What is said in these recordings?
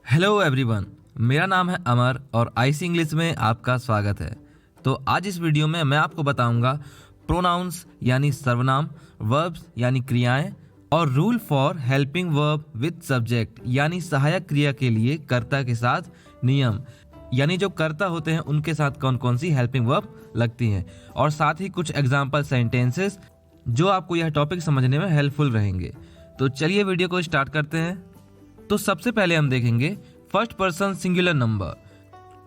Hello everyone, मेरा नाम है अमर और आईसी इंग्लिश में आपका स्वागत है। तो आज इस वीडियो में मैं आपको बताऊंगा प्रोनाउंस यानी सर्वनाम, वर्ब्स यानी क्रियाएं और rule for helping verb with subject यानी सहायक क्रिया के लिए कर्ता के साथ नियम, यानी जो कर्ता होते हैं उनके साथ कौन कौन सी हेल्पिंग वर्ब लगती हैं, और साथ ही कुछ एग्जाम्पल सेंटेंसेस जो आपको यह टॉपिक समझने में हेल्पफुल रहेंगे। तो चलिए वीडियो को स्टार्ट करते हैं। तो सबसे पहले हम देखेंगे फर्स्ट पर्सन सिंगुलर नंबर।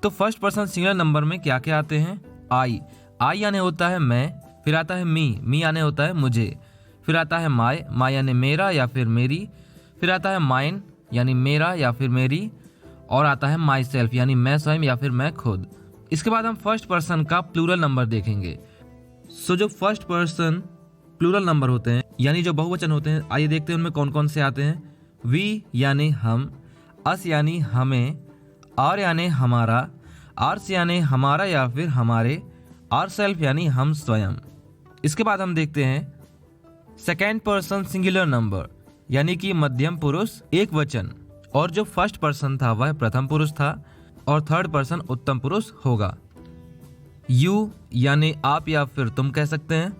तो फर्स्ट पर्सन सिंगुलर नंबर में क्या क्या आते हैं? आई यानी होता है मैं, फिर आता है मी यानी होता है मुझे, फिर आता है माय यानी मेरा या फिर मेरी, फिर आता है माइन यानी मेरा या फिर मेरी, और आता है माई सेल्फ यानी मैं स्वयं या फिर मैं खुद। इसके बाद हम फर्स्ट पर्सन का प्लूरल नंबर देखेंगे। सो जो फर्स्ट पर्सन प्लूरल नंबर होते हैं यानी जो बहुवचन होते हैं, आइए देखते हैं उनमें कौन कौन से आते हैं। वी यानी हम, अस यानी हमें, आर यानी हमारा, आर्स यानी हमारा या फिर हमारे, आर सेल्फ यानी हम स्वयं। इसके बाद हम देखते हैं सेकेंड पर्सन सिंगुलर नंबर यानी कि मध्यम पुरुष एक वचन, और जो फर्स्ट पर्सन था वह प्रथम पुरुष था और थर्ड पर्सन उत्तम पुरुष होगा। यू यानी आप या फिर तुम कह सकते हैं।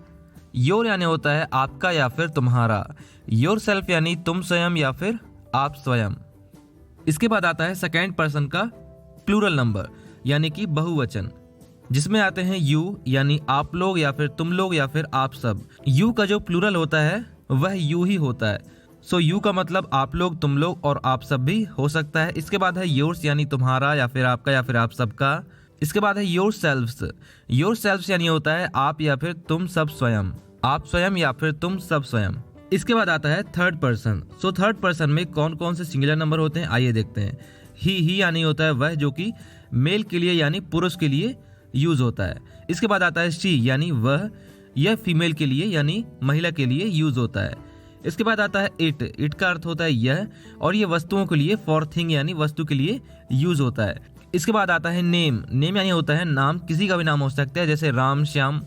योर यानी होता है आपका या फिर तुम्हारा। योर सेल्फ यानी तुम स्वयं या फिर आप स्वयं। इसके बाद आता है सेकेंड पर्सन का प्लूरल नंबर यानी कि बहुवचन, जिसमें आते हैं यू यानी आप लोग या फिर तुम लोग या फिर आप सब। यू का जो प्लूरल होता है वह यू ही होता है। सो यू का मतलब आप लोग, तुम लोग और आप सब भी हो सकता है। इसके बाद है योर्स यानी तुम्हारा या फिर आपका या फिर आप सबका। इसके बाद है योर सेल्फ्स। योर सेल्फ्स यानी होता है आप या फिर तुम सब स्वयं, आप स्वयं या फिर तुम सब स्वयं। इसके बाद आता है third person. So third person में कौन कौन से सिंगुलर नंबर होते हैं आइए देखते हैं। ही यानी होता है वह, जो कि मेल के लिए यानी पुरुष के लिए यूज होता है। इसके बाद आता है शी यानी वह, यह फीमेल के लिए यानी महिला के लिए यूज होता है। इसके बाद आता है इट का अर्थ होता है यह, और ये वस्तुओं के लिए फॉर थिंग यानी वस्तु के लिए यूज होता है। इसके बाद आता है नेम यानी होता है नाम, किसी का भी नाम हो सकता है जैसे राम, श्याम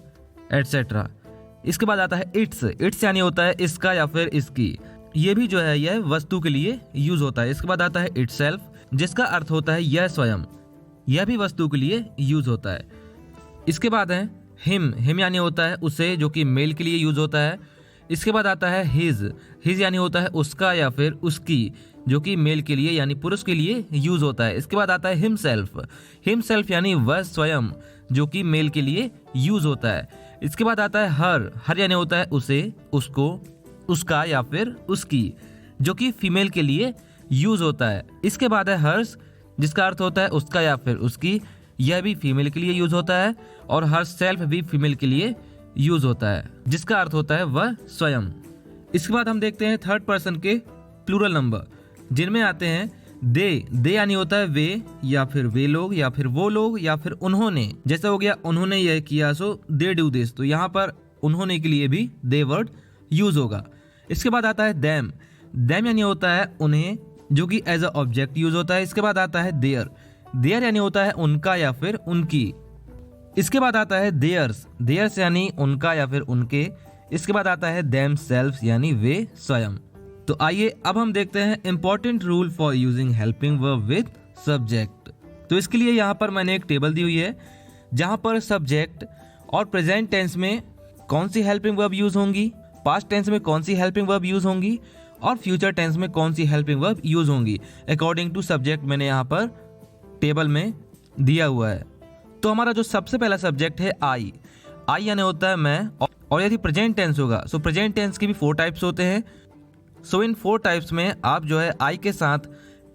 एटसेट्रा। इसके बाद आता है इट्स यानी होता है इसका या फिर इसकी, ये भी जो है यह वस्तु के लिए यूज होता है। इसके बाद आता है इटसेल्फ, जिसका अर्थ होता है यह स्वयं, यह भी वस्तु के लिए यूज होता है। इसके बाद है हिम यानी होता है उसे, जो कि मेल के लिए यूज होता है। इसके बाद आता है हिज यानी होता है उसका या फिर उसकी, जो कि मेल के लिए यानी पुरुष के लिए यूज होता है। इसके बाद आता है हिमसेल्फ यानी वह स्वयं, जो कि मेल के लिए यूज होता है। इसके बाद आता है हर यानी होता है उसे, उसको, उसका या फिर उसकी, जो कि फीमेल के लिए यूज होता है। इसके बाद है हर्स, जिसका अर्थ होता है उसका या फिर उसकी, यह भी फीमेल के लिए यूज होता है। और हर सेल्फ भी फीमेल के लिए यूज होता है, जिसका अर्थ होता है वह स्वयं। इसके बाद हम देखते हैं थर्ड पर्सन के प्लूरल नंबर, जिनमें आते हैं दे यानी होता है वे या फिर वे लोग या फिर वो लोग या फिर उन्होंने, जैसे हो गया उन्होंने यह किया सो दे डू दिस, तो यहाँ पर उन्होंने के लिए भी दे वर्ड यूज होगा। इसके बाद आता है देम यानी होता है उन्हें, जो कि एज अ ऑब्जेक्ट यूज होता है। इसके बाद आता है देयर यानी होता है उनका या फिर उनकी। इसके बाद आता है देयर्स यानी उनका या फिर उनके। इसके बाद आता है देम सेल्फ्स यानी वे स्वयं। तो आइए अब हम देखते हैं important rule for using helping verb with subject. तो इसके लिए यहाँ पर मैंने एक टेबल दी हुई है, जहाँ पर सब्जेक्ट और प्रेजेंट टेंस में कौन सी हेल्पिंग वर्ब यूज होंगी, पास्ट टेंस में कौन सी हेल्पिंग वर्ब यूज होंगी और फ्यूचर टेंस में कौन सी हेल्पिंग वर्ब यूज होंगी, अकॉर्डिंग टू सब्जेक्ट मैंने यहाँ पर टेबल में दिया हुआ है। तो हमारा जो सबसे पहला सब्जेक्ट है आई यानी होता है मैं, और यदि प्रेजेंट टेंस होगा सो प्रेजेंट टेंस के भी 4 टाइप्स होते हैं। सो इन 4 टाइप्स में आप जो है आई के साथ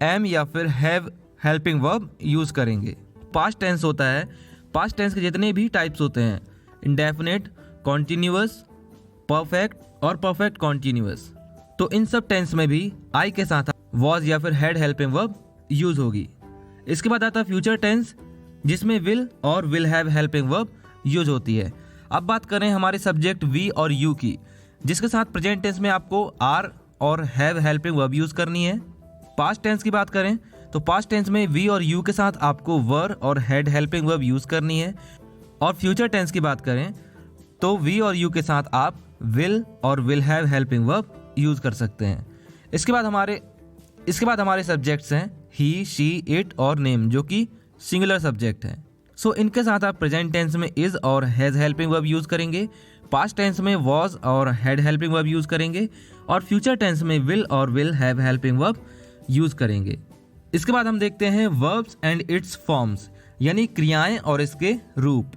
एम या फिर हैव हेल्पिंग वर्ब यूज करेंगे। पास्ट टेंस होता है, पास्ट टेंस के जितने भी टाइप्स होते हैं, इंडेफिनिट, कॉन्टिन्यूअस, परफेक्ट और परफेक्ट कॉन्टिन्यूअस, तो इन सब टेंस में भी आई के साथ वॉज या फिर हैड हेल्पिंग वर्ब यूज होगी। इसके बाद आता है फ्यूचर टेंस, जिसमें विल और will have helping verb use होती है। अब बात करें हमारे सब्जेक्ट वी और यू की, जिसके साथ प्रेजेंट टेंस में आपको आर और हैव हेल्पिंग वर्ब यूज करनी है। पास्ट टेंस की बात करें तो पास्ट टेंस में वी और यू के साथ आपको वर और हैड हेल्पिंग वर्ब यूज करनी है। और फ्यूचर टेंस की बात करें तो वी और यू के साथ आप विल और will have helping verb use कर सकते हैं। इसके बाद हमारे सब्जेक्ट्स हैं ही, शी, इट और नेम, जो कि सिंगुलर सब्जेक्ट है। सो इनके साथ आप प्रेजेंट टेंस में इज और हैज हेल्पिंग वर्ब यूज करेंगे, पास्ट टेंस में वॉज और हैड हेल्पिंग वर्ब यूज करेंगे, और फ्यूचर टेंस में विल और will have helping verb use करेंगे। इसके बाद हम देखते हैं वर्ब्स एंड इट्स फॉर्म्स, यानी क्रियाएं और इसके रूप।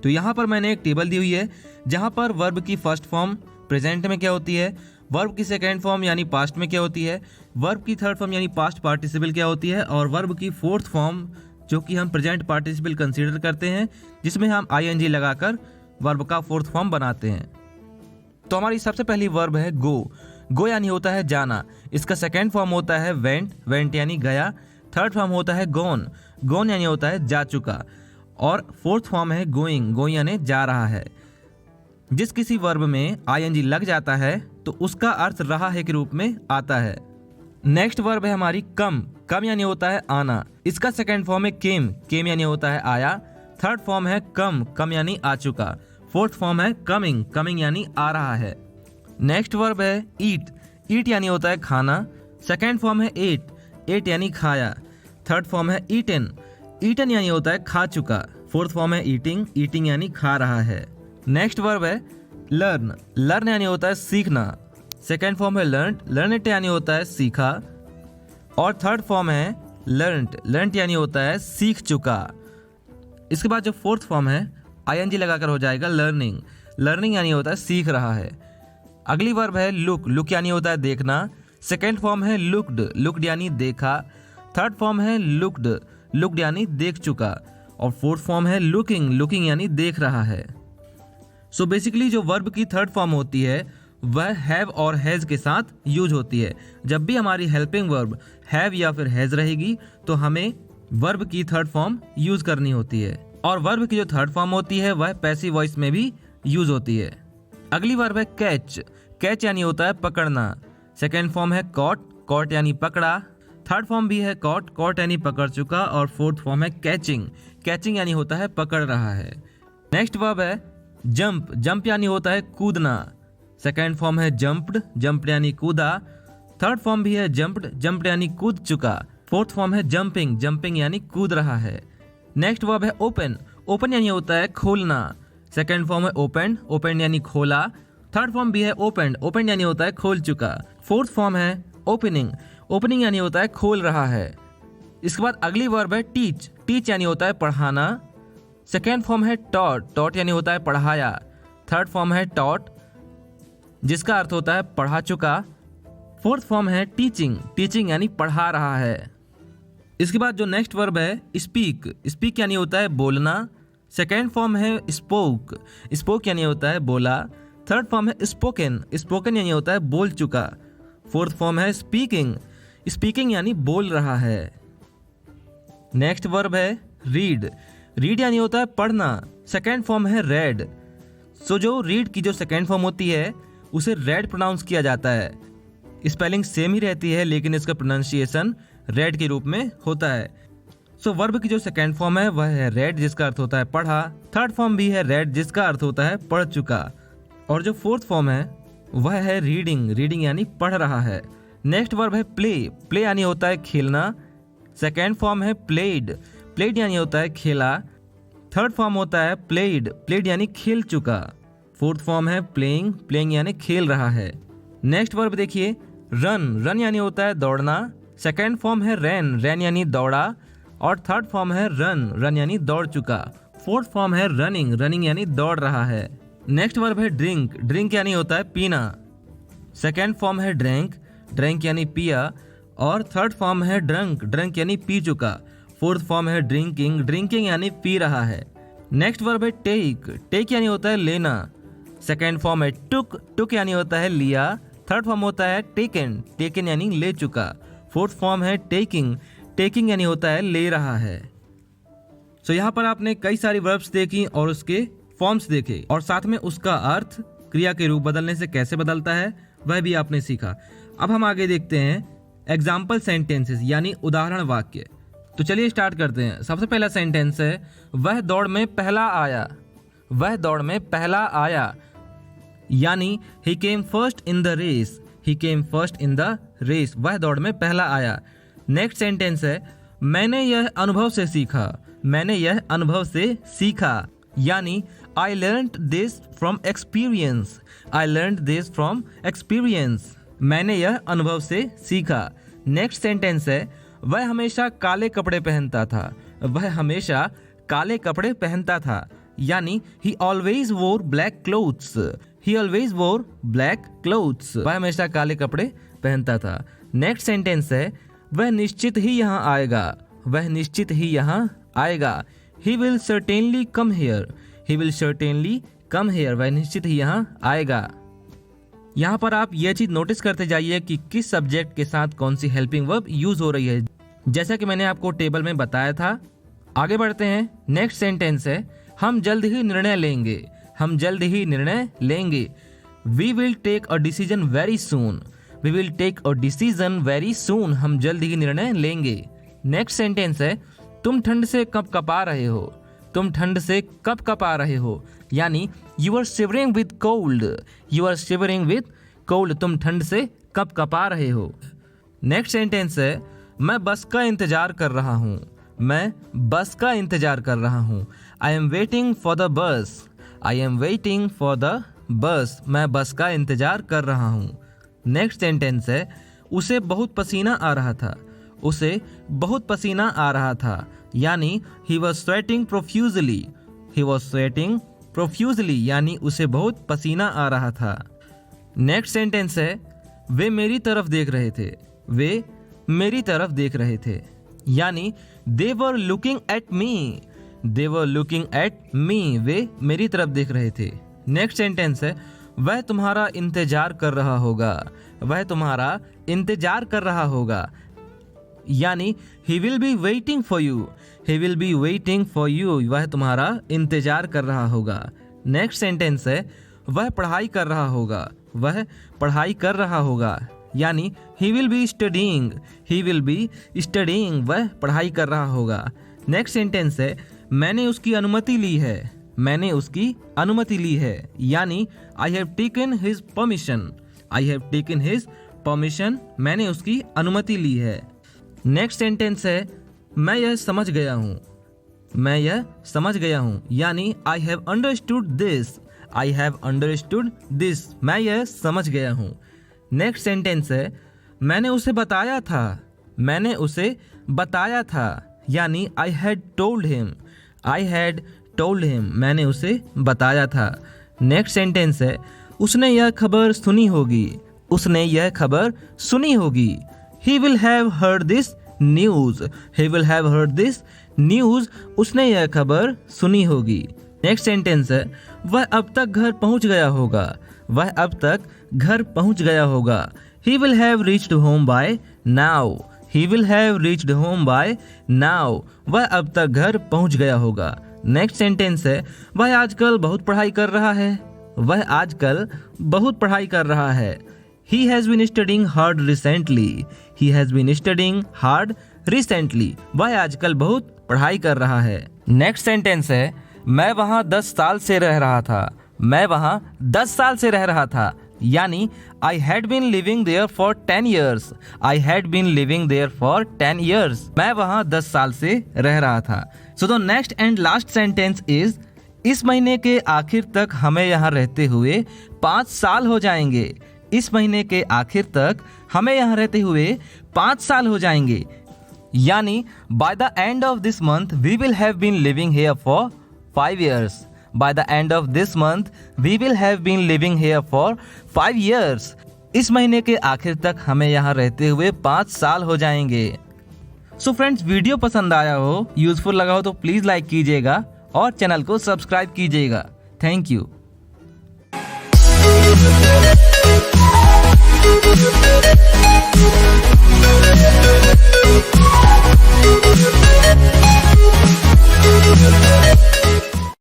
तो यहाँ पर मैंने एक टेबल दी हुई है जहाँ पर वर्ब की फर्स्ट फॉर्म प्रेजेंट में क्या होती है, वर्ब की सेकेंड फॉर्म यानी पास्ट में क्या होती है, वर्ब की थर्ड फॉर्म यानी पास्ट पार्टिसिपल क्या होती है, और वर्ब की फोर्थ फॉर्म जो कि हम प्रेजेंट पार्टिसिपल कंसीडर करते हैं, जिसमें हम ING लगाकर वर्ब का फोर्थ फॉर्म बनाते हैं। तो हमारी सबसे पहली वर्ब है गो। गो यानी होता है जाना, इसका सेकेंड फॉर्म होता है वेंट, वेंट यानी गया, थर्ड फॉर्म होता है गोन, गोन यानी होता है जा चुका, और फोर्थ फॉर्म है गोइंग, गोइंग यानी जा रहा है। जिस किसी वर्ब में ING लग जाता है तो उसका अर्थ रहा है के रूप में आता है। नेक्स्ट वर्ब है हमारी कम। कम यानी होता है आना, इसका सेकेंड फॉर्म है केम, केम यानी होता है आया, थर्ड फॉर्म है कम, कम यानी आ चुका, फोर्थ फॉर्म है कमिंग, कमिंग यानी आ रहा है। नेक्स्ट वर्ब है ईट, ईट यानी होता है खाना, सेकेंड फॉर्म है एट, एट यानी खाया, थर्ड फॉर्म है ईटन, ईटन यानी होता है खा चुका, फोर्थ फॉर्म है ईटिंग, ईटिंग यानी खा रहा है। नेक्स्ट वर्ब है लर्न, लर्न यानी होता है सीखना, सेकेंड फॉर्म है लर्न, लर्नट यानी होता है सीखा, और थर्ड फॉर्म है लर्नट, लर्नट यानी होता है सीख चुका। इसके बाद जो फोर्थ फॉर्म है ING लगाकर हो जाएगा लर्निंग, लर्निंग यानी होता है सीख रहा है। अगली वर्ब है लुक, लुक यानी होता है देखना, सेकेंड फॉर्म है लुक्ड, लुक्ड यानी देखा, थर्ड फॉर्म है लुक्ड, लुक्ड यानी देख चुका, और फोर्थ फॉर्म है लुकिंग, लुकिंग यानी देख रहा है। सो बेसिकली जो वर्ब की थर्ड फॉर्म होती है वह हैव और हैज़ के साथ यूज होती है। जब भी हमारी हेल्पिंग वर्ब हैव या फिर हैज़ रहेगी तो हमें वर्ब की थर्ड फॉर्म यूज करनी होती है, और वर्ब की जो थर्ड फॉर्म होती है वह पैसिव वॉइस में भी यूज होती है। अगली वर्ब है कैच, कैच यानी होता है पकड़ना, सेकेंड फॉर्म है कॉट, कॉट यानी पकड़ा, थर्ड फॉर्म भी है कॉट, कॉट यानी पकड़ चुका, और फोर्थ फॉर्म है कैचिंग, कैचिंग यानी होता है पकड़ रहा है। नेक्स्ट वर्ब है जंप, जंप यानी होता है कूदना, सेकेंड फॉर्म है जंप्ड, जंप्ड यानी कूदा, थर्ड फॉर्म भी है जंप्ड, जंप्ड यानी कूद चुका, फोर्थ फॉर्म है जंपिंग, जंपिंग यानी कूद रहा है। नेक्स्ट वर्ब है ओपन, ओपन यानी होता है खोलना, सेकेंड फॉर्म है ओपन, ओपन यानी खोला, थर्ड फॉर्म भी है ओपन, ओपन यानी होता है खोल चुका, फोर्थ फॉर्म है ओपनिंग, ओपनिंग यानी होता है खोल रहा है। इसके बाद अगली वर्ब है टीच, टीच यानी होता है पढ़ाना, सेकेंड फॉर्म है टॉट, टॉट यानी होता है पढ़ाया, थर्ड फॉर्म है टॉट जिसका अर्थ होता है पढ़ा चुका, फोर्थ फॉर्म है टीचिंग, टीचिंग यानी पढ़ा रहा है। इसके बाद जो नेक्स्ट वर्ब है स्पीक, स्पीक यानी होता है बोलना, सेकेंड फॉर्म है स्पोक, स्पोक यानी होता है बोला, थर्ड फॉर्म है स्पोकन, स्पोकन यानी होता है बोल चुका, फोर्थ फॉर्म है स्पीकिंग, स्पीकिंग यानी बोल रहा है। नेक्स्ट वर्ब है रीड, रीड यानी होता है पढ़ना, सेकेंड फॉर्म है रेड। सो जो रीड की जो सेकेंड फॉर्म होती है उसे रेड प्रोनाउंस किया जाता है, स्पेलिंग सेम ही रहती है लेकिन इसका प्रोनाउंसिएशन रेड के रूप में होता है। सो वर्ब की जो सेकेंड फॉर्म है वह है रेड जिसका अर्थ होता है पढ़ा, थर्ड फॉर्म भी है रेड जिसका अर्थ होता है पढ़ चुका, और जो फोर्थ फॉर्म है वह है रीडिंग, रीडिंग यानी पढ़ रहा है। नेक्स्ट वर्ब है प्ले, प्ले यानी होता है खेलना, सेकेंड फॉर्म है प्लेड, प्लेड यानी होता है खेला, थर्ड फॉर्म होता है प्लेड, प्लेड यानी खेल चुका, फोर्थ फॉर्म है प्लेइंग, प्लेइंग यानी खेल रहा है। नेक्स्ट वर्ब देखिए रन, रन यानी होता है दौड़ना, सेकेंड फॉर्म है रैन, रैन यानी दौड़ा, और थर्ड फॉर्म है रन, रन यानी दौड़ चुका, फोर्थ फॉर्म है रनिंग, रनिंग यानी दौड़ रहा है। नेक्स्ट वर्ब है ड्रिंक, ड्रिंक यानी होता है पीना, सेकेंड फॉर्म है ड्रैंक, ड्रैंक यानी पिया, और थर्ड फॉर्म है ड्रंक, ड्रंक यानी पी चुका, फोर्थ फॉर्म है ड्रिंकिंग, ड्रिंकिंग यानी पी रहा है। नेक्स्ट वर्ब है टेक, टेक यानी होता है लेना, सेकेंड फॉर्म है टुक, टुक यानी होता है लिया, थर्ड फॉर्म होता है टेकन, टेकन यानी ले चुका, फोर्थ फॉर्म है टेकिंग, टेकिंग यानी होता है ले रहा है। सो यहाँ पर आपने कई सारी वर्ब्स देखी और उसके फॉर्म्स देखे, और साथ में उसका अर्थ क्रिया के रूप बदलने से कैसे बदलता है वह भी आपने सीखा। अब हम आगे देखते हैं एग्जाम्पल सेंटेंसेस यानी उदाहरण वाक्य। तो चलिए स्टार्ट करते हैं। सबसे पहला सेंटेंस है वह दौड़ में पहला आया, वह दौड़ में पहला आया यानी he came first in the race, he came first in the race, वह दौड़ में पहला आया। नेक्स्ट सेंटेंस है मैंने यह अनुभव से सीखा। मैंने यह अनुभव से सीखा यानी I learned this from experience. I learned this from experience. मैंने यह अनुभव से सीखा। नेक्स्ट सेंटेंस है वह हमेशा काले कपड़े पहनता था। वह हमेशा काले कपड़े पहनता था यानी ही ऑलवेज वोर ब्लैक क्लोथ्स। ही ऑलवेज वोर ब्लैक क्लोथ्स। वह हमेशा काले कपड़े पहनता था। नेक्स्ट सेंटेंस है वह निश्चित ही यहाँ आएगा। वह निश्चित ही यहाँ आएगा। He will certainly come here. He will certainly come here. वह निश्चित ही यहाँ आएगा। यहाँ पर आप यह चीज़ नोटिस करते जाइए कि किस सब्जेक्ट के साथ कौन सी हेल्पिंग वर्ब यूज हो रही है, जैसा कि मैंने आपको टेबल में बताया था। आगे बढ़ते हैं। नेक्स्ट सेंटेंस है हम जल्द ही निर्णय लेंगे। हम जल्द ही निर्णय लेंगे। We will take a decision very soon. We will take a decision very soon. हम जल्द ही निर्णय लेंगे। नेक्स्ट सेंटेंस है तुम ठंड से कब कपा रहे हो। तुम ठंड से कब कपा रहे हो यानी you are shivering with cold. You are shivering with cold. तुम ठंड से कब कपा रहे हो। नेक्स्ट सेंटेंस है मैं बस का इंतजार कर रहा हूँ। मैं बस का इंतजार कर रहा हूँ। I am waiting for the bus. I am waiting for the bus. मैं बस का इंतजार कर रहा हूँ। नेक्स्ट सेंटेंस है उसे बहुत पसीना आ रहा था। उसे बहुत पसीना आ रहा था यानी he was sweating profusely. He was sweating profusely यानी उसे बहुत पसीना आ रहा था। नेक्स्ट सेंटेंस है वे मेरी तरफ देख रहे थे। वे मेरी तरफ देख रहे थे यानी they were looking at me. They were looking at me. वे मेरी तरफ देख रहे थे। नेक्स्ट सेंटेंस है वह तुम्हारा इंतजार कर रहा होगा। वह तुम्हारा इंतजार कर रहा होगा यानी he will be waiting for you. He will be waiting for you. वह तुम्हारा इंतजार कर रहा होगा। नेक्स्ट सेंटेंस है वह पढ़ाई कर रहा होगा। वह पढ़ाई कर रहा होगा यानी he will be studying. He will be studying. वह पढ़ाई कर रहा होगा। नेक्स्ट सेंटेंस है मैंने उसकी अनुमति ली है। मैंने उसकी अनुमति ली है यानी I have taken his permission. I have taken his permission. मैंने उसकी अनुमति ली है। नेक्स्ट सेंटेंस है मैं यह समझ गया हूँ। मैं यह समझ गया हूँ यानी I have understood this. I have understood this. मैं यह समझ गया हूँ। नेक्स्ट सेंटेंस है मैंने उसे बताया था। मैंने उसे बताया था यानी I had told him. I had told him. मैंने उसे बताया था। नेक्स्ट सेंटेंस है उसने यह खबर सुनी होगी। उसने यह खबर सुनी होगी। He will have heard this news. He will have heard this news. उसने यह खबर सुनी होगी। नेक्स्ट सेंटेंस है वह अब तक घर पहुंच गया होगा। वह अब तक घर पहुंच गया होगा। He will have reached home by now. He will have reached home by now. वह अब तक घर पहुंच गया होगा। नेक्स्ट सेंटेंस है वह आजकल बहुत पढ़ाई कर रहा है। वह आजकल बहुत पढ़ाई कर रहा है। He has been studying hard recently. He has been studying hard recently. वह आजकल बहुत पढ़ाई कर रहा है। नेक्स्ट सेंटेंस है मैं वहाँ 10 साल से रह रहा था। मैं वहाँ 10 साल से रह रहा था यानी I had been living there for 10 years. I had been living there for 10 years. मैं वहाँ 10 साल से रह रहा था। So the next and last sentence is इस महीने के आखिर तक हमें यहाँ रहते हुए 5 साल हो जाएंगे। इस महीने के आखिर तक हमें यहाँ रहते हुए 5 साल हो जाएंगे यानी by the end of this month we will have been living here for 5 years. By the end of this month we will have been living here for 5 years. इस महीने के आखिर तक हमें यहाँ रहते हुए 5 साल हो जाएंगे। सो फ्रेंड्स, वीडियो पसंद आया हो, यूजफुल लगा हो तो प्लीज़ लाइक कीजिएगा और चैनल को सब्सक्राइब कीजिएगा। Thank you.